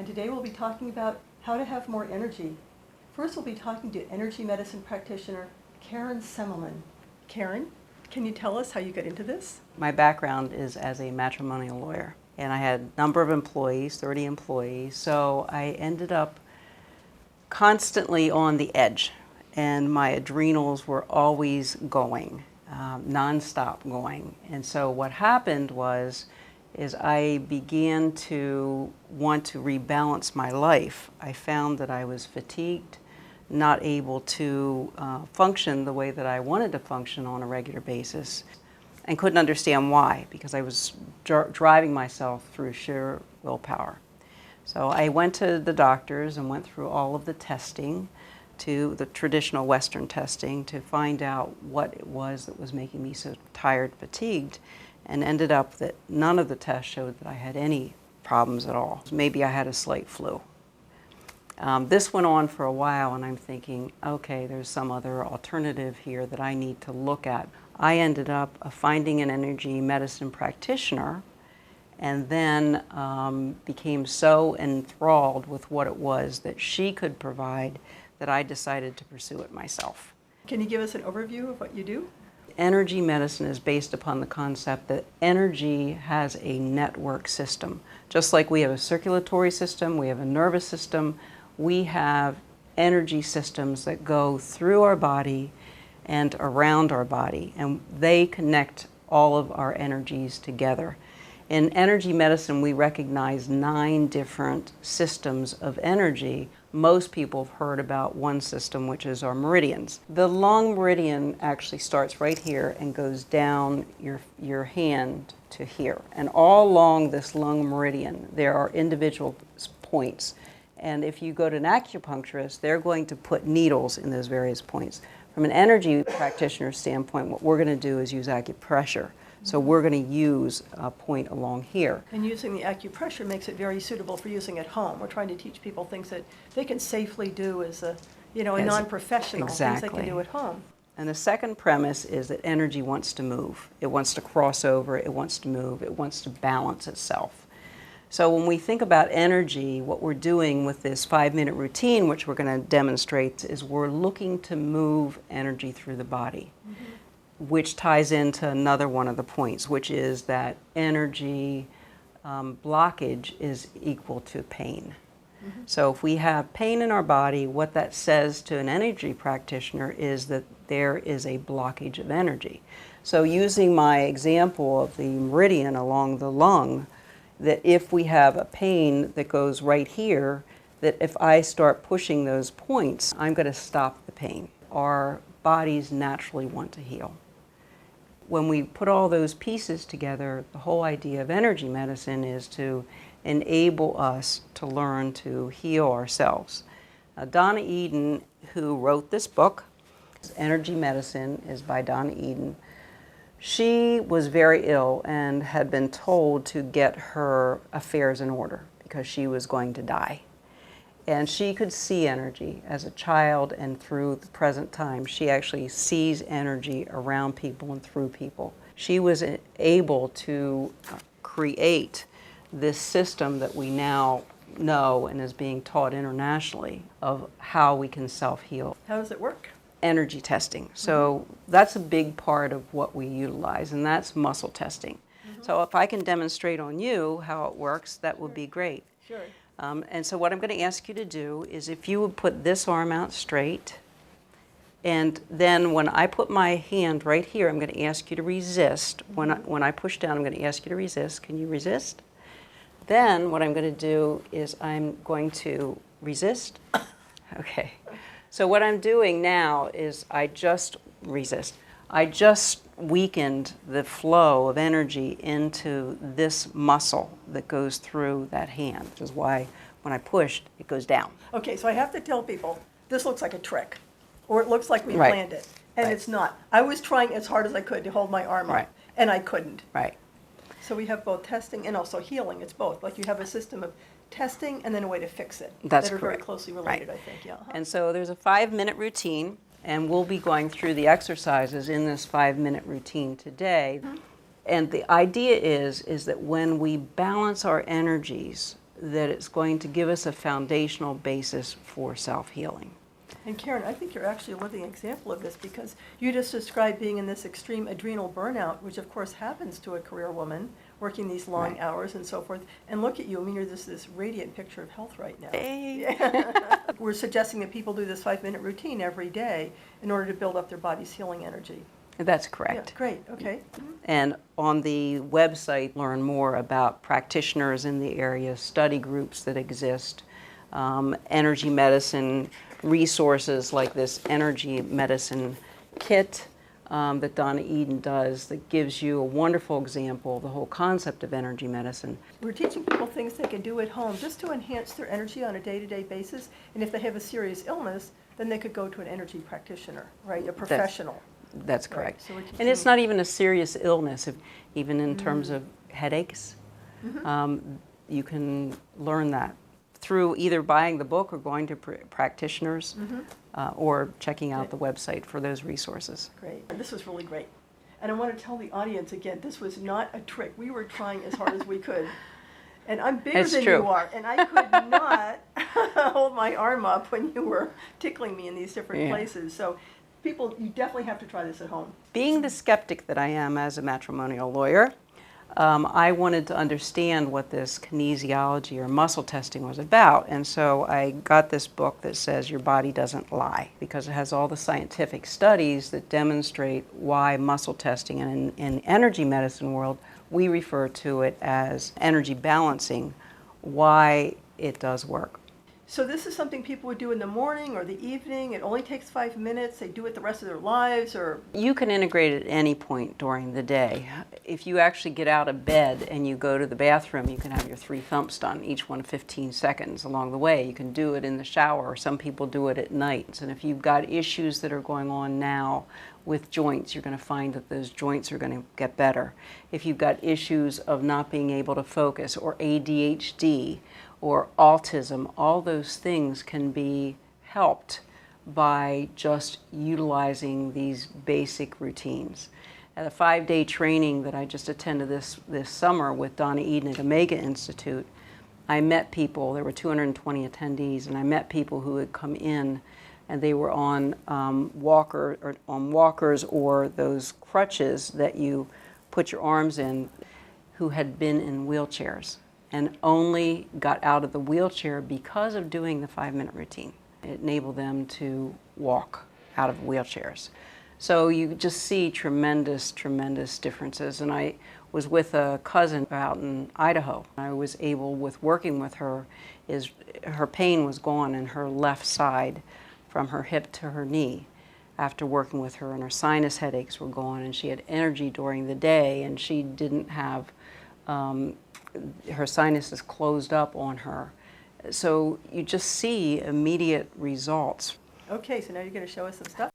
and today we'll be talking about how to have more energy. First, we'll be talking to energy medicine practitioner Karen Semmelman. Karen, can you tell us how you got into this? My background is as a matrimonial lawyer, and I had a number of employees, 30 employees, so I ended up constantly on the edge, and my adrenals were always going, nonstop going. And so what happened is I began to want to rebalance my life. I found that I was fatigued, not able to function the way that I wanted to function on a regular basis, and couldn't understand why, because I was driving myself through sheer willpower. So I went to the doctors and went through all of the testing, to the traditional Western testing, to find out what it was that was making me so tired, fatigued, and ended up that none of the tests showed that I had any problems at all. Maybe I had a slight flu. This went on for a while, and I'm thinking, okay, there's some other alternative here that I need to look at. I ended up finding an energy medicine practitioner, and then became so enthralled with what it was that she could provide that I decided to pursue it myself. Can you give us an overview of what you do? Energy medicine is based upon the concept that energy has a network system. Just like we have a circulatory system, we have a nervous system, we have energy systems that go through our body and around our body, and they connect all of our energies together. In energy medicine, we recognize 9 different systems of energy. Most people have heard about one system, which is our meridians. The lung meridian actually starts right here and goes down your hand to here. And all along this lung meridian, there are individual points. And if you go to an acupuncturist, they're going to put needles in those various points. From an energy practitioner standpoint, what we're going to do is use acupressure. So we're going to use a point along here. And using the acupressure makes it very suitable for using at home. We're trying to teach people things that they can safely do as a non-professional, exactly. things they can do at home. And the second premise is that energy wants to move. It wants to cross over, it wants to move, it wants to balance itself. So when we think about energy, what we're doing with this 5-minute routine, which we're going to demonstrate, is we're looking to move energy through the body. Which ties into another one of the points, which is that energy blockage is equal to pain. So if we have pain in our body, what that says to an energy practitioner is that there is a blockage of energy. So using my example of the meridian along the lung, that if we have a pain that goes right here, that if I start pushing those points, I'm going to stop the pain. Our bodies naturally want to heal. When we put all those pieces together, the whole idea of energy medicine is to enable us to learn to heal ourselves. Donna Eden, who wrote this book, Energy Medicine, is by Donna Eden. She was very ill and had been told to get her affairs in order because she was going to die. And she could see energy as a child, and through the present time, she actually sees energy around people and through people. She was able to create this system that we now know and is being taught internationally of how we can self-heal. How does it work? Energy testing. So that's a big part of what we utilize, and that's muscle testing. So if I can demonstrate on you how it works, that would be great. Sure. And so what I'm going to ask you to do is if you would put this arm out straight, and then when I put my hand right here, I'm going to ask you to resist. When I push down, I'm going to ask you to resist. Can you resist? Then what I'm going to do is I'm going to resist. Okay. So what I'm doing now is I just resist. I just weakened the flow of energy into this muscle that goes through that hand, which is why when I pushed, it goes down. Okay, so I have to tell people, this looks like a trick, or it looks like we planned it, and it's not. I was trying as hard as I could to hold my arm up, and I couldn't. Right. So we have both testing and also healing. It's both. Like you have a system of testing and then a way to fix it. That's that are very correct. closely related, I think. Yeah. And so there's a 5-minute routine, and we'll be going through the exercises in this 5-minute routine today. And the idea is that when we balance our energies, that it's going to give us a foundational basis for self-healing. And Karen, I think you're actually a living example of this, because you just described being in this extreme adrenal burnout, which of course happens to a career woman, working these long hours and so forth. And look at you, I mean, you're this radiant picture of health right now. Hey. Yeah. We're suggesting that people do this 5-minute routine every day in order to build up their body's healing energy. That's correct. Yeah, great, okay. And on the website, learn more about practitioners in the area, study groups that exist, energy medicine resources like this energy medicine kit that Donna Eden does, that gives you a wonderful example of the whole concept of energy medicine. We're teaching people things they can do at home just to enhance their energy on a day-to-day basis. And if they have a serious illness, then they could go to an energy practitioner, right, a professional. That's correct. Right. So and it's not even a serious illness, even in terms of headaches. You can learn that through either buying the book or going to practitioners or checking out the website for those resources. Great. This was really great. And I want to tell the audience again, this was not a trick. We were trying as hard as we could. And I'm bigger than you are, and I could not hold my arm up when you were tickling me in these different places. So people, you definitely have to try this at home. Being the skeptic that I am as a matrimonial lawyer, I wanted to understand what this kinesiology or muscle testing was about, and so I got this book that says Your Body Doesn't Lie, because it has all the scientific studies that demonstrate why muscle testing, and in energy medicine world, we refer to it as energy balancing, why it does work. So this is something people would do in the morning or the evening. It only takes 5 minutes. They do it the rest of their lives, or? You can integrate it at any point during the day. If you actually get out of bed and you go to the bathroom, you can have your 3 thumps done, each one 15 seconds along the way. You can do it in the shower, or some people do it at night. And if you've got issues that are going on now with joints, you're going to find that those joints are going to get better. If you've got issues of not being able to focus, or ADHD, or autism, all those things can be helped by just utilizing these basic routines. At a 5-day training that I just attended this summer with Donna Eden at Omega Institute, I met people, there were 220 attendees, and I met people who had come in and they were on walkers or those crutches that you put your arms in, who had been in wheelchairs and only got out of the wheelchair because of doing the 5-minute routine. It enabled them to walk out of wheelchairs. So you just see tremendous, tremendous differences. And I was with a cousin out in Idaho. I was able, with working with her, her pain was gone in her left side from her hip to her knee after working with her, and her sinus headaches were gone, and she had energy during the day, and she didn't have her sinuses closed up on her. So you just see immediate results. Okay, so now you're going to show us some stuff.